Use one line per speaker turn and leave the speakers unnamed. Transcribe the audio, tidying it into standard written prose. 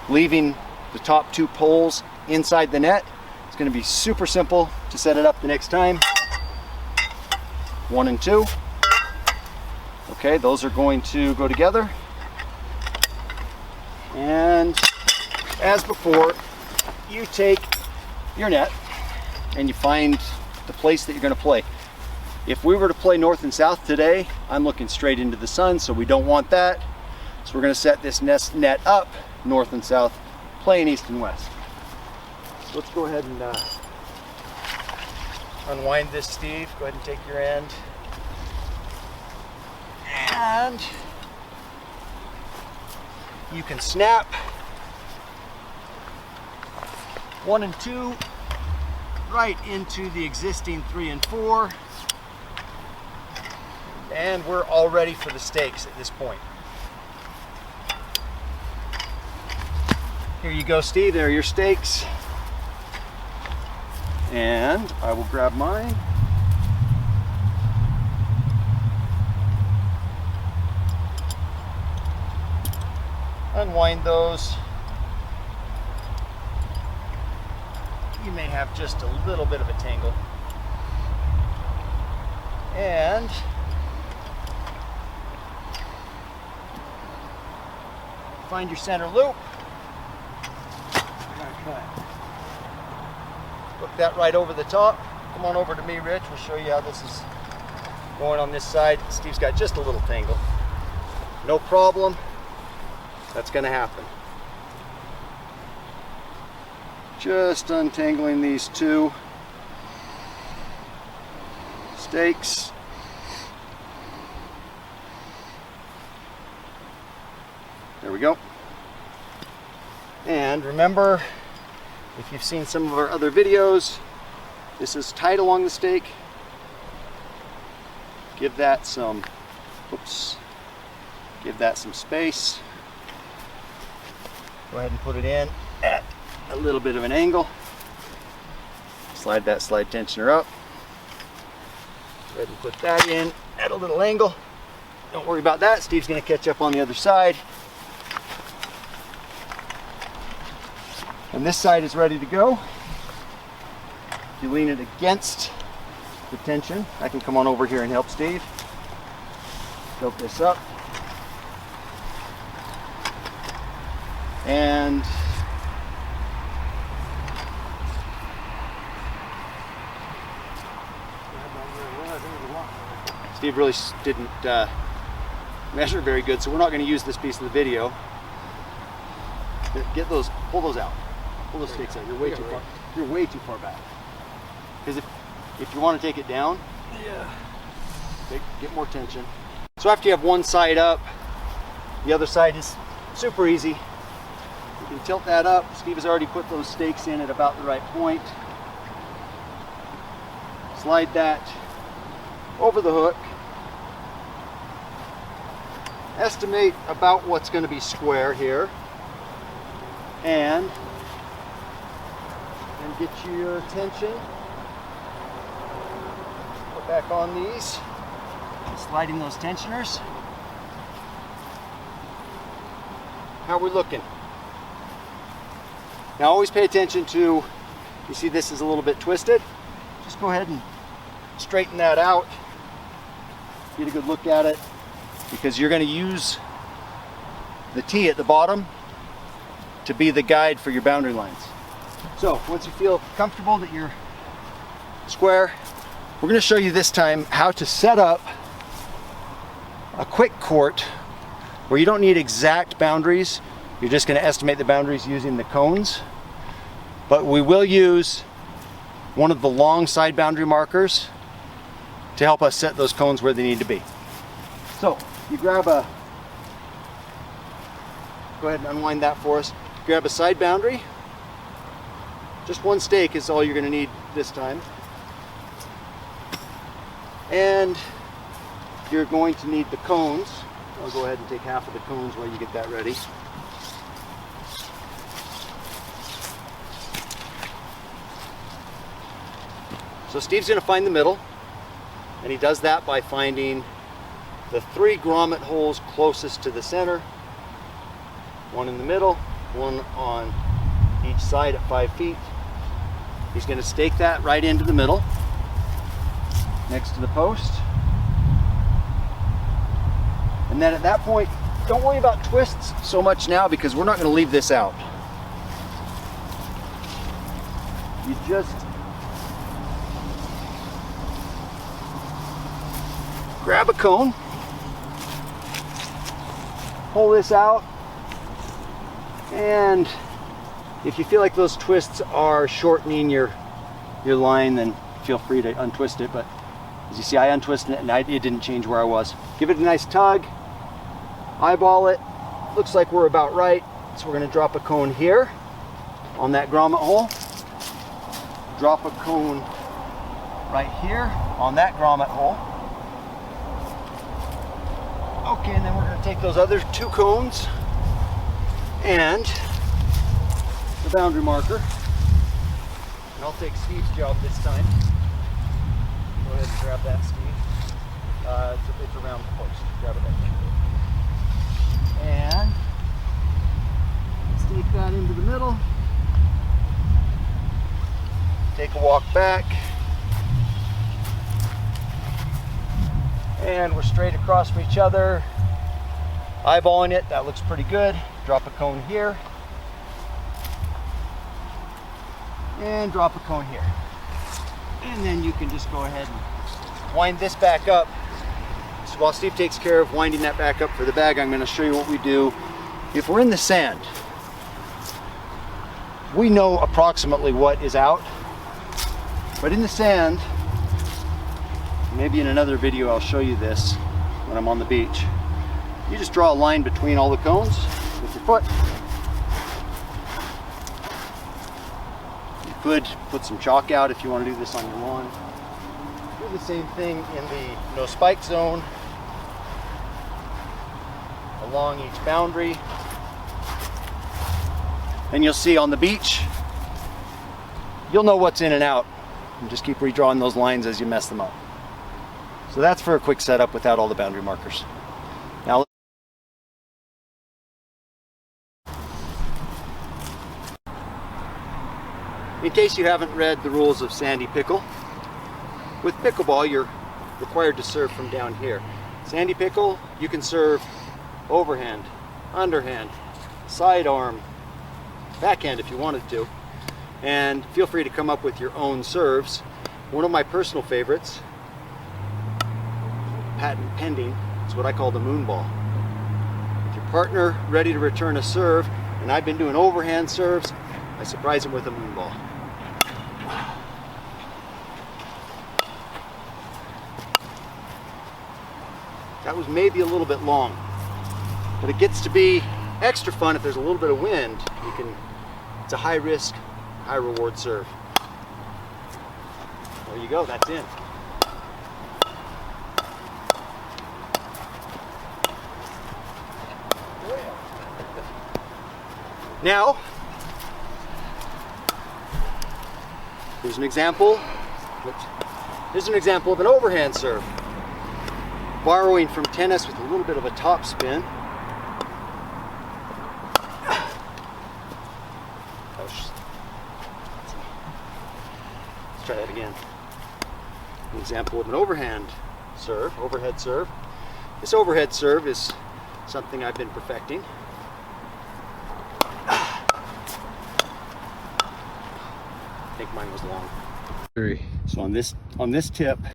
leaving the top 2 poles inside the net. It's going to be super simple to set it up the next time. 1 and 2. Okay, those are going to go together. And as before, you take your net and you find the place that you're going to play. If we were to play north and south today, I'm looking straight into the sun, so we don't want that. So we're going to set this net up north and south, playing east and west. So let's go ahead and unwind this, Steve. Go ahead and take your end. And you can snap 1 and 2 right into the existing 3 and 4. And we're all ready for the stakes at this point. Here you go, Steve. There are your stakes. And I will grab mine. Unwind those. You may have just a little bit of a tangle. And find your center loop. Hook that right over the top. Come on over to me, Rich. We'll show you how this is going on this side. Steve's got just a little tangle. No problem. That's going to happen. Just untangling these 2 stakes. There we go. And remember, if you've seen some of our other videos, this is tight along the stake. Give that some, give that some space. Go ahead and put it in at a little bit of an angle. Slide that slide tensioner up. Go ahead and put that in at a little angle. Don't worry about that. Steve's going to catch up on the other side. And this side is ready to go. You lean it against the tension. I can come on over here and help Steve. Tilt this up. And Steve really didn't measure very good, so we're not going to use this piece of the video. Get those, pull those out. Pull those stakes out. You're way too far. You're way too far back. Because if you want to take it down, get more tension. So after you have one side up, the other side is super easy. You can tilt that up. Steve has already put those stakes in at about the right point. Slide that over the hook. Estimate about what's going to be square here. And get your tension. Put back on these. Sliding those tensioners. How we're looking. Now always pay attention to, you see this is a little bit twisted. Just go ahead and straighten that out. Get a good look at it, because you're going to use the T at the bottom to be the guide for your boundary lines. So once you feel comfortable that you're square, we're going to show you this time how to set up a quick court where you don't need exact boundaries. You're just going to estimate the boundaries using the cones. But we will use one of the long side boundary markers to help us set those cones where they need to be. So you grab a, go ahead and unwind that for us. Grab a side boundary. Just one stake is all you're going to need this time. And you're going to need the cones. I'll go ahead and take half of the cones while you get that ready. So Steve's going to find the middle, and he does that by finding the 3 grommet holes closest to the center. One in the middle, one on each side at 5 feet. He's going to stake that right into the middle, next to the post. And then at that point, don't worry about twists so much now because we're not going to leave this out. You just grab a cone, pull this out, and if you feel like those twists are shortening your line, then feel free to untwist it. But as you see, I untwisted it and it didn't change where I was. Give it a nice tug, eyeball it. Looks like we're about right. So we're going to drop a cone here on that grommet hole. Drop a cone right here on that grommet hole. Okay, and then we're going to take those other 2 cones and the boundary marker. And I'll take Steve's job this time. Go ahead and grab that, Steve. It's around the post. Grab it right there. And stake that into the middle. Take a walk back. And we're straight across from each other. Eyeballing it, that looks pretty good. Drop a cone here. And drop a cone here. And then you can just go ahead and wind this back up. So while Steve takes care of winding that back up for the bag, I'm going to show you what we do if we're in the sand. We know approximately what is out, but in the sand, maybe in another video I'll show you this when I'm on the beach. You just draw a line between all the cones with your foot. You could put some chalk out if you want to do this on your lawn. Do the same thing in the no spike zone along each boundary. And you'll see on the beach, you'll know what's in and out. And just keep redrawing those lines as you mess them up. So that's for a quick setup without all the boundary markers. Now, in case you haven't read the rules of Sandy Pickle, with pickleball you're required to serve from down here. Sandy Pickle, you can serve overhand, underhand, sidearm, backhand if you wanted to, and feel free to come up with your own serves. One of my personal favorites, patent pending, is what I call the moon ball. With your partner ready to return a serve, and I've been doing overhand serves, I surprise him with a moon ball. That was maybe a little bit long, but it gets to be extra fun if there's a little bit of wind. It's a high risk, high reward serve. There you go, that's in. Now, here's an example. Here's an example of an overhand serve. Borrowing from tennis with a little bit of a top spin. Let's try that again. An example of an overhand serve, overhead serve. This overhead serve is something I've been perfecting. I think mine was long. So on this tip,